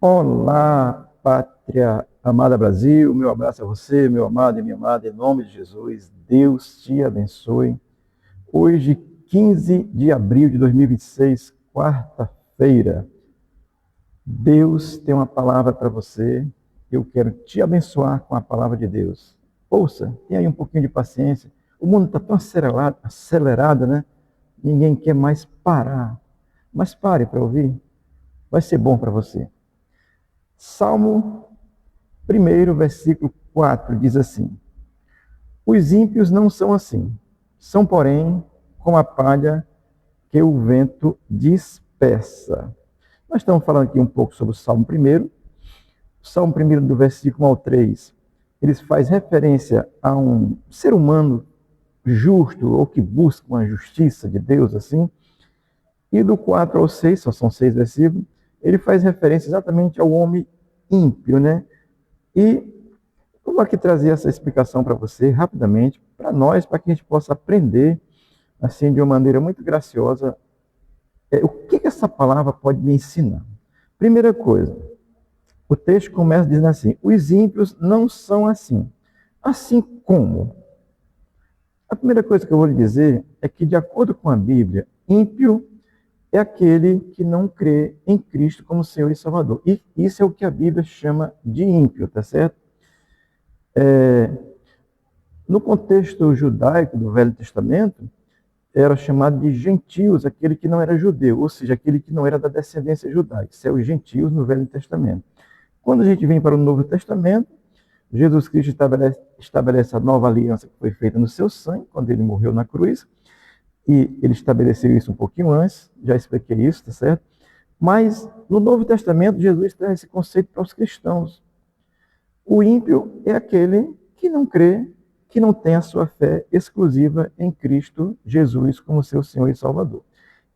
Olá, pátria amada Brasil, meu abraço a você, meu amado e minha amada, em nome de Jesus, Deus te abençoe. Hoje, 15 de abril de 2026, quarta-feira, Deus tem uma palavra para você, eu quero te abençoar com a palavra de Deus. Ouça, tenha aí um pouquinho de paciência, o mundo está tão acelerado, né? Ninguém quer mais parar, mas pare para ouvir, vai ser bom para você. Salmo 1, versículo 4, diz assim: Os ímpios não são assim, são, porém, como a palha que o vento dispersa. Nós estamos falando aqui um pouco sobre o Salmo 1. O Salmo 1, do versículo 1 ao 3, ele faz referência a um ser humano justo, ou que busca uma justiça de Deus, assim. E do 4 ao 6, só são 6 versículos, ele faz referência exatamente ao homem ímpio, né? E eu vou aqui trazer essa explicação para você rapidamente, para nós, para que a gente possa aprender, assim, de uma maneira muito graciosa, o que essa palavra pode me ensinar. Primeira coisa, o texto começa dizendo assim: os ímpios não são assim. Assim como? A primeira coisa que eu vou lhe dizer é que, de acordo com a Bíblia, ímpio é aquele que não crê em Cristo como Senhor e Salvador. E isso é o que a Bíblia chama de ímpio, tá certo? No contexto judaico do Velho Testamento, era chamado de gentios, aquele que não era judeu, ou seja, aquele que não era da descendência judaica. Isso é os gentios no Velho Testamento. Quando a gente vem para o Novo Testamento, Jesus Cristo estabelece a nova aliança que foi feita no seu sangue, quando ele morreu na cruz, e ele estabeleceu isso um pouquinho antes, já expliquei isso, tá certo? Mas no Novo Testamento, Jesus traz esse conceito para os cristãos. O ímpio é aquele que não crê, que não tem a sua fé exclusiva em Cristo Jesus como seu Senhor e Salvador.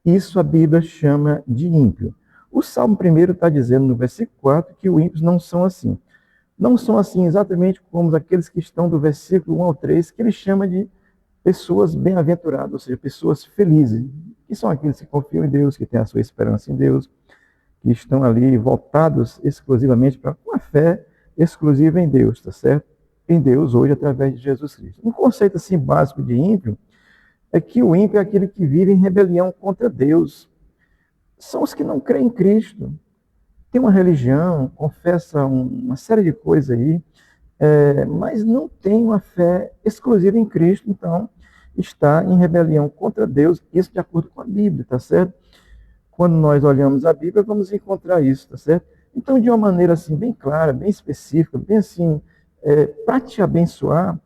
Isso a Bíblia chama de ímpio. O Salmo 1 está dizendo no versículo 4 que os ímpios não são assim. Não são assim exatamente como aqueles que estão do versículo 1 ao 3, que ele chama de pessoas bem-aventuradas, ou seja, pessoas felizes, que são aqueles que confiam em Deus, que têm a sua esperança em Deus, que estão ali voltados exclusivamente para a fé exclusiva em Deus, tá certo? Em Deus hoje através de Jesus Cristo. Um conceito assim básico de ímpio é que o ímpio é aquele que vive em rebelião contra Deus. São os que não creem em Cristo. Tem uma religião, confessa uma série de coisas aí, mas não tem uma fé exclusiva em Cristo, então está em rebelião contra Deus, isso de acordo com a Bíblia, tá certo? Quando nós olhamos a Bíblia, vamos encontrar isso, tá certo? Então, de uma maneira assim, bem clara, bem específica, bem assim, para te abençoar,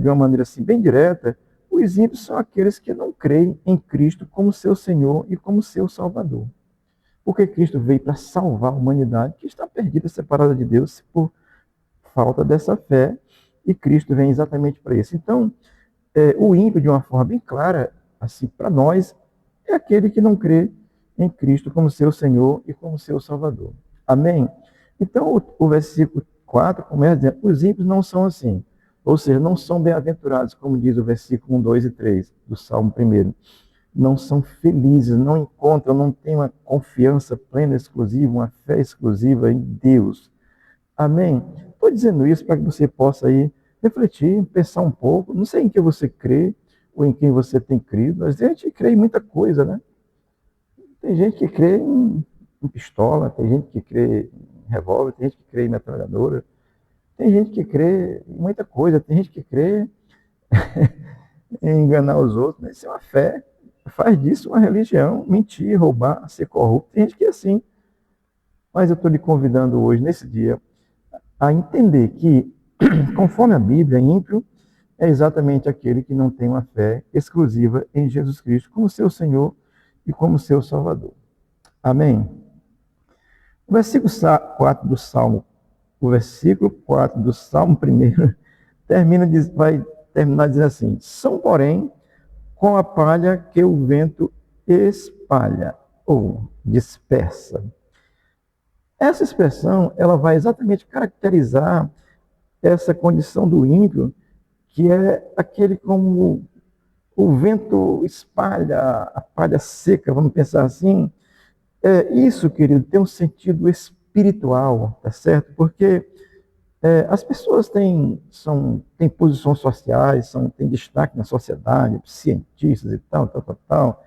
de uma maneira assim, bem direta, os ímpios são aqueles que não creem em Cristo como seu Senhor e como seu Salvador. Porque Cristo veio para salvar a humanidade que está perdida, separada de Deus por falta dessa fé, e Cristo vem exatamente para isso. Então, o ímpio, de uma forma bem clara, assim, para nós, é aquele que não crê em Cristo como seu Senhor e como seu Salvador. Amém? Então, o versículo 4 começa dizendo: os ímpios não são assim. Ou seja, não são bem-aventurados, como diz o versículo 1, 2 e 3 do Salmo 1. Não são felizes, não encontram, não têm uma confiança plena, exclusiva, uma fé exclusiva em Deus. Amém? Estou dizendo isso para que você possa aí refletir, pensar um pouco. Não sei em que você crê ou em quem você tem crido. Mas a gente crê em muita coisa, né? Tem gente que crê em pistola, tem gente que crê em revólver, tem gente que crê em metralhadora, tem gente que crê em muita coisa, tem gente que crê em enganar os outros. Mas isso é uma fé. Faz disso uma religião, mentir, roubar, ser corrupto. Tem gente que é assim. Mas eu estou lhe convidando hoje, nesse dia, a entender que, conforme a Bíblia, ímpio é exatamente aquele que não tem uma fé exclusiva em Jesus Cristo como seu Senhor e como seu Salvador. Amém? O versículo 4 do Salmo, o versículo 4 do Salmo 1 vai terminar dizendo assim: são, porém, com a palha que o vento espalha ou dispersa. Essa expressão, ela vai exatamente caracterizar essa condição do ímpio, que é aquele como o vento espalha a palha seca, vamos pensar assim. Isso, querido, tem um sentido espiritual, tá certo? Porque as pessoas têm posições sociais, têm destaque na sociedade, cientistas e tal, tal, tal, tal,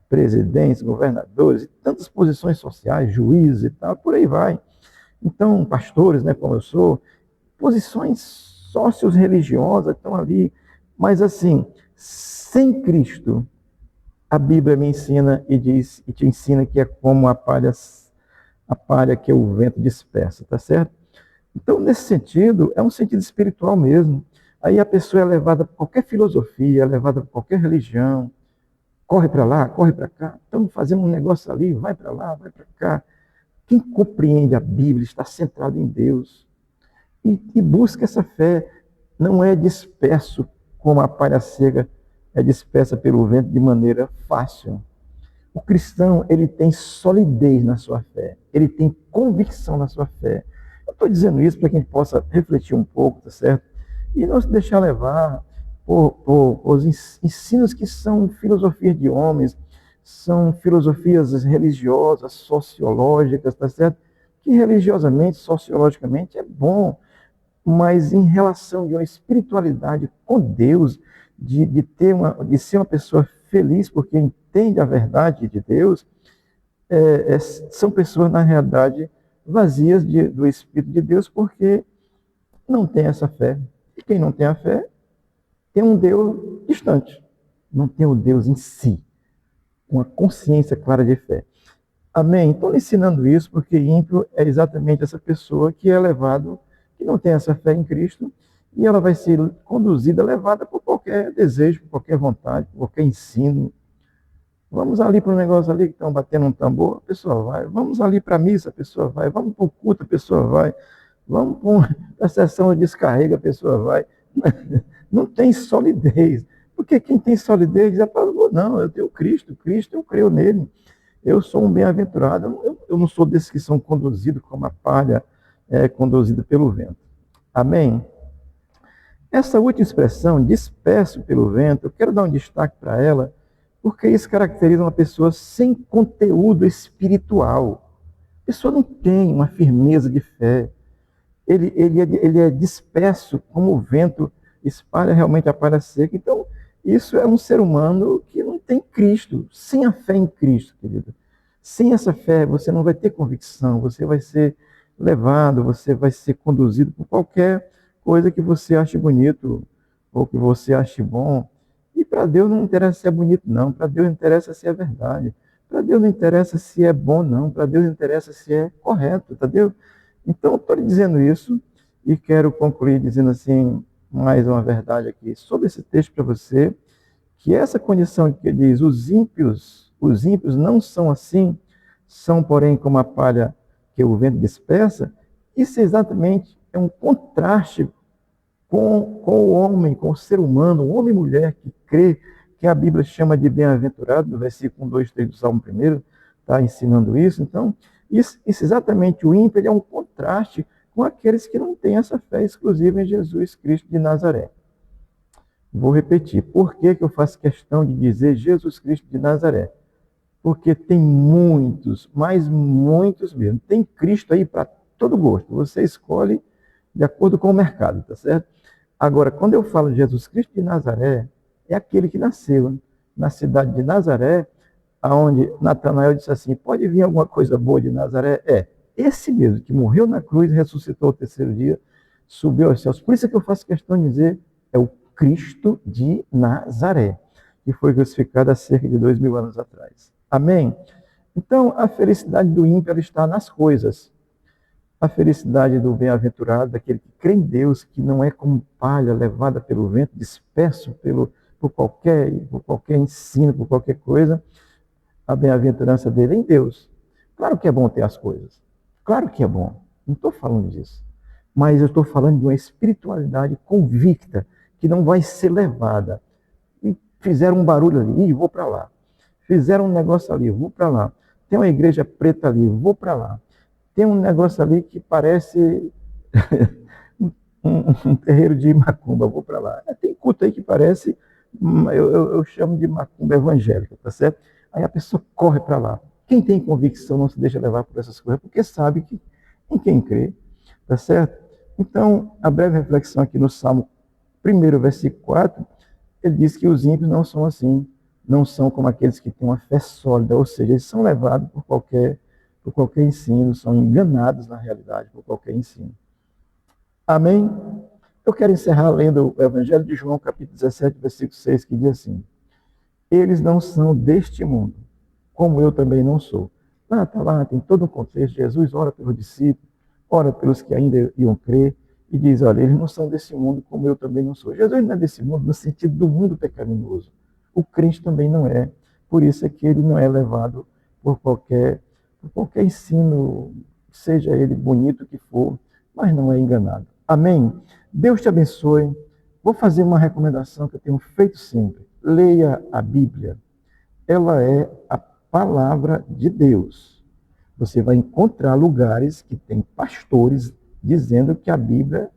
presidentes, governadores, e tantas posições sociais, juízes e tal, por aí vai. Então, pastores, né, como eu sou, posições sócios-religiosas estão ali, mas assim, sem Cristo, a Bíblia me ensina e diz e te ensina que é como a palha que o vento dispersa, tá certo? Então, nesse sentido, é um sentido espiritual mesmo. Aí a pessoa é levada por qualquer filosofia, é levada por qualquer religião, corre para lá, corre para cá, estamos fazendo um negócio ali, vai para lá, vai para cá. Quem compreende a Bíblia está centrado em Deus e busca essa fé, não é disperso como a palha seca é dispersa pelo vento de maneira fácil. O cristão, ele tem solidez na sua fé, ele tem convicção na sua fé. Eu estou dizendo isso para que a gente possa refletir um pouco, tá certo? E não se deixar levar por os ensinos que são filosofias de homens, são filosofias religiosas, sociológicas, tá certo? Que religiosamente, sociologicamente é bom, mas em relação de uma espiritualidade com Deus, de ser uma pessoa feliz porque entende a verdade de Deus, são pessoas, na realidade, vazias do Espírito de Deus porque não tem essa fé. E quem não tem a fé tem um Deus distante, não tem o Deus em si, uma consciência clara de fé. Amém? Estou ensinando isso porque ímpio é exatamente essa pessoa que é levado, que não tem essa fé em Cristo, e ela vai ser conduzida, levada por qualquer desejo, por qualquer vontade, por qualquer ensino. Vamos ali para o negócio ali que estão batendo um tambor, a pessoa vai. Vamos ali para a missa, a pessoa vai. Vamos para o culto, a pessoa vai. Vamos para a sessão de descarrega, a pessoa vai. Não tem solidez. Porque quem tem solidez diz, não, eu tenho Cristo, eu creio nele. Eu sou um bem-aventurado. Eu não sou desses que são conduzidos como a palha é conduzida pelo vento. Amém? Essa última expressão, disperso pelo vento, eu quero dar um destaque para ela, porque isso caracteriza uma pessoa sem conteúdo espiritual. A pessoa não tem uma firmeza de fé. Ele é disperso como o vento espalha realmente a palha seca. Então, isso é um ser humano que não tem Cristo, sem a fé em Cristo, querido. Sem essa fé, você não vai ter convicção, você vai ser levado, você vai ser conduzido por qualquer coisa que você ache bonito ou que você ache bom. E para Deus não interessa se é bonito, não. Para Deus interessa se é verdade. Para Deus não interessa se é bom, não. Para Deus interessa se é correto, entendeu? Então, estou lhe dizendo isso e quero concluir dizendo assim, mais uma verdade aqui sobre esse texto para você, que essa condição que diz, os ímpios não são assim, são, porém, como a palha que o vento dispersa, isso exatamente é um contraste com o homem, com o ser humano, o homem e mulher que crê, que a Bíblia chama de bem-aventurado, no versículo 1, 2, 3 do Salmo 1, está ensinando isso. Então, isso exatamente, o ímpio é um contraste com aqueles que não têm essa fé exclusiva em Jesus Cristo de Nazaré. Vou repetir, por que eu faço questão de dizer Jesus Cristo de Nazaré? Porque tem muitos, mas muitos mesmo. Tem Cristo aí para todo gosto. Você escolhe de acordo com o mercado, tá certo? Agora, quando eu falo de Jesus Cristo de Nazaré, é aquele que nasceu na cidade de Nazaré, aonde Natanael disse assim, pode vir alguma coisa boa de Nazaré? É, esse mesmo, que morreu na cruz, ressuscitou ao terceiro dia, subiu aos céus. Por isso é que eu faço questão de dizer, é o Cristo de Nazaré, que foi crucificado há cerca de 2000 anos atrás. Amém? Então, a felicidade do ímpio ela está nas coisas. A felicidade do bem-aventurado, daquele que crê em Deus, que não é como palha levada pelo vento, disperso por qualquer ensino, por qualquer coisa. A bem-aventurança dele é em Deus. Claro que é bom ter as coisas. Claro que é bom. Não estou falando disso. Mas eu estou falando de uma espiritualidade convicta, que não vai ser levada. E fizeram um barulho ali, vou para lá. Fizeram um negócio ali, vou para lá. Tem uma igreja preta ali, vou para lá. Tem um negócio ali que parece um terreiro de macumba, vou para lá. Tem culto aí que parece, eu chamo de macumba evangélica, tá certo? Aí a pessoa corre para lá. Quem tem convicção não se deixa levar por essas coisas, porque sabe que em quem crê, tá certo? Então, a breve reflexão aqui no Salmo 1, versículo 4, ele diz que os ímpios não são assim, não são como aqueles que têm uma fé sólida, ou seja, eles são levados por qualquer ensino, são enganados na realidade por qualquer ensino. Amém? Eu quero encerrar lendo o Evangelho de João, capítulo 17, versículo 6, que diz assim: eles não são deste mundo, como eu também não sou. Lá, tem todo um contexto. Jesus ora pelos discípulos, ora pelos que ainda iam crer, e diz, olha, eles não são desse mundo, como eu também não sou. Jesus não é desse mundo no sentido do mundo pecaminoso. O crente também não é. Por isso é que ele não é levado por qualquer ensino, seja ele bonito que for, mas não é enganado. Amém? Deus te abençoe. Vou fazer uma recomendação que eu tenho feito sempre. Leia a Bíblia. Ela é a palavra de Deus. Você vai encontrar lugares que tem pastores dizendo que a Bíblia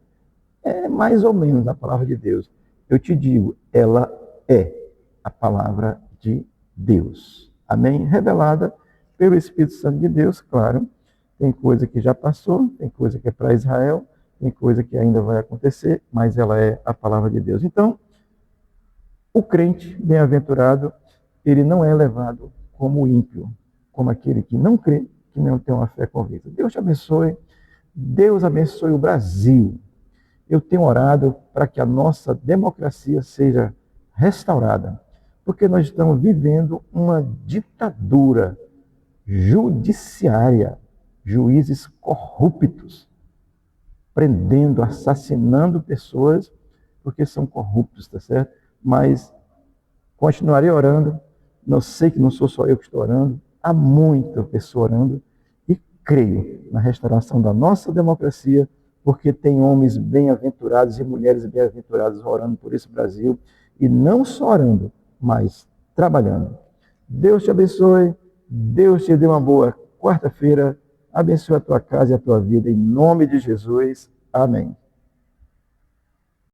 é mais ou menos a palavra de Deus. Eu te digo, ela é a palavra de Deus. Amém? Revelada pelo Espírito Santo de Deus, claro. Tem coisa que já passou, tem coisa que é para Israel, tem coisa que ainda vai acontecer, mas ela é a palavra de Deus. Então, o crente bem-aventurado, ele não é levado como ímpio, como aquele que não crê, que não tem uma fé convicta. Deus te abençoe. Deus abençoe o Brasil. Eu tenho orado para que a nossa democracia seja restaurada, porque nós estamos vivendo uma ditadura judiciária, juízes corruptos, prendendo, assassinando pessoas porque são corruptos, tá certo? Mas continuarei orando, não sei que não sou só eu que estou orando, há muita pessoa orando, e creio na restauração da nossa democracia, porque tem homens bem-aventurados e mulheres bem-aventuradas orando por esse Brasil, e não só orando, mas trabalhando. Deus te abençoe, Deus te dê uma boa quarta-feira, abençoe a tua casa e a tua vida, em nome de Jesus. Amém.